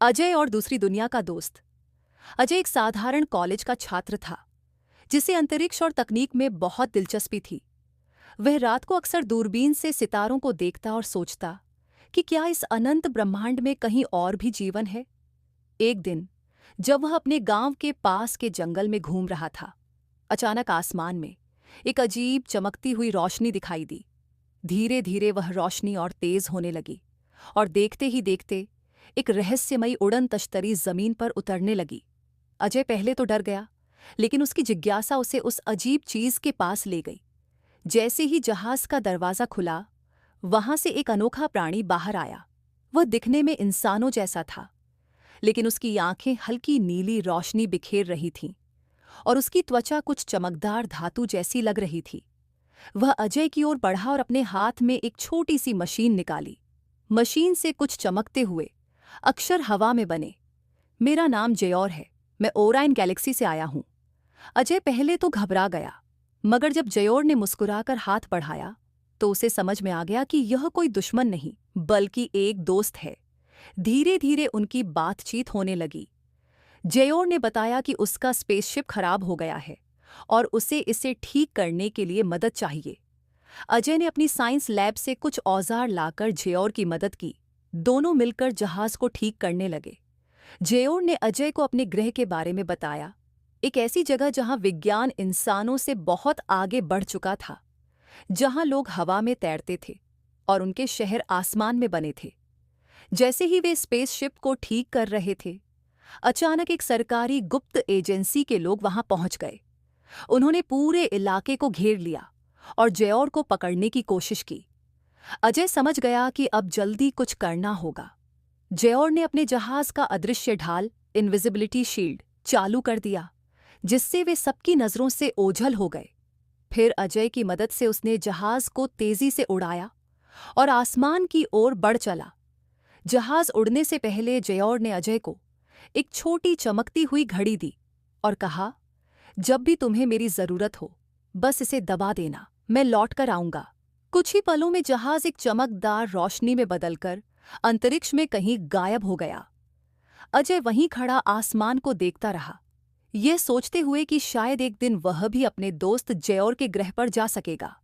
अजय और दूसरी दुनिया का दोस्त। अजय एक साधारण कॉलेज का छात्र था जिसे अंतरिक्ष और तकनीक में बहुत दिलचस्पी थी। वह रात को अक्सर दूरबीन से सितारों को देखता और सोचता कि क्या इस अनंत ब्रह्मांड में कहीं और भी जीवन है। एक दिन जब वह अपने गांव के पास के जंगल में घूम रहा था, अचानक आसमान में एक अजीब चमकती हुई रोशनी दिखाई दी। धीरे धीरे वह रोशनी और तेज होने लगी और देखते ही देखते एक रहस्यमयी उड़न तश्तरी जमीन पर उतरने लगी। अजय पहले तो डर गया, लेकिन उसकी जिज्ञासा उसे उस अजीब चीज के पास ले गई। जैसे ही जहाज का दरवाजा खुला, वहां से एक अनोखा प्राणी बाहर आया। वह दिखने में इंसानों जैसा था, लेकिन उसकी आंखें हल्की नीली रोशनी बिखेर रही थीं और उसकी त्वचा कुछ चमकदार धातु जैसी लग रही थी। वह अजय की ओर बढ़ा और अपने हाथ में एक छोटी सी मशीन निकाली। मशीन से कुछ चमकते हुए अक्षर हवा में बने। मेरा नाम जयोर है, मैं ओराइन गैलेक्सी से आया हूं। अजय पहले तो घबरा गया, मगर जब जयोर ने मुस्कुराकर हाथ बढ़ाया तो उसे समझ में आ गया कि यह कोई दुश्मन नहीं बल्कि एक दोस्त है। धीरे धीरे उनकी बातचीत होने लगी। जयोर ने बताया कि उसका स्पेसशिप खराब हो गया है और उसे इसे ठीक करने के लिए मदद चाहिए। अजय ने अपनी साइंस लैब से कुछ औजार लाकर जयोर की मदद की। दोनों मिलकर जहाज को ठीक करने लगे। जयोर ने अजय को अपने ग्रह के बारे में बताया, एक ऐसी जगह जहां विज्ञान इंसानों से बहुत आगे बढ़ चुका था, जहां लोग हवा में तैरते थे और उनके शहर आसमान में बने थे। जैसे ही वे स्पेसशिप को ठीक कर रहे थे, अचानक एक सरकारी गुप्त एजेंसी के लोग वहां पहुंच गए। उन्होंने पूरे इलाके को घेर लिया और जयोर को पकड़ने की कोशिश की। अजय समझ गया कि अब जल्दी कुछ करना होगा। जयोर ने अपने जहाज का अदृश्य ढाल इनविजिबिलिटी शील्ड चालू कर दिया, जिससे वे सबकी नजरों से ओझल हो गए। फिर अजय की मदद से उसने जहाज को तेजी से उड़ाया और आसमान की ओर बढ़ चला। जहाज उड़ने से पहले जयोर ने अजय को एक छोटी चमकती हुई घड़ी दी और कहा, जब भी तुम्हें मेरी जरूरत हो बस इसे दबा देना, मैं लौट कर आऊंगा। कुछ ही पलों में जहाज एक चमकदार रोशनी में बदलकर अंतरिक्ष में कहीं गायब हो गया। अजय वहीं खड़ा आसमान को देखता रहा, ये सोचते हुए कि शायद एक दिन वह भी अपने दोस्त जयोर के ग्रह पर जा सकेगा।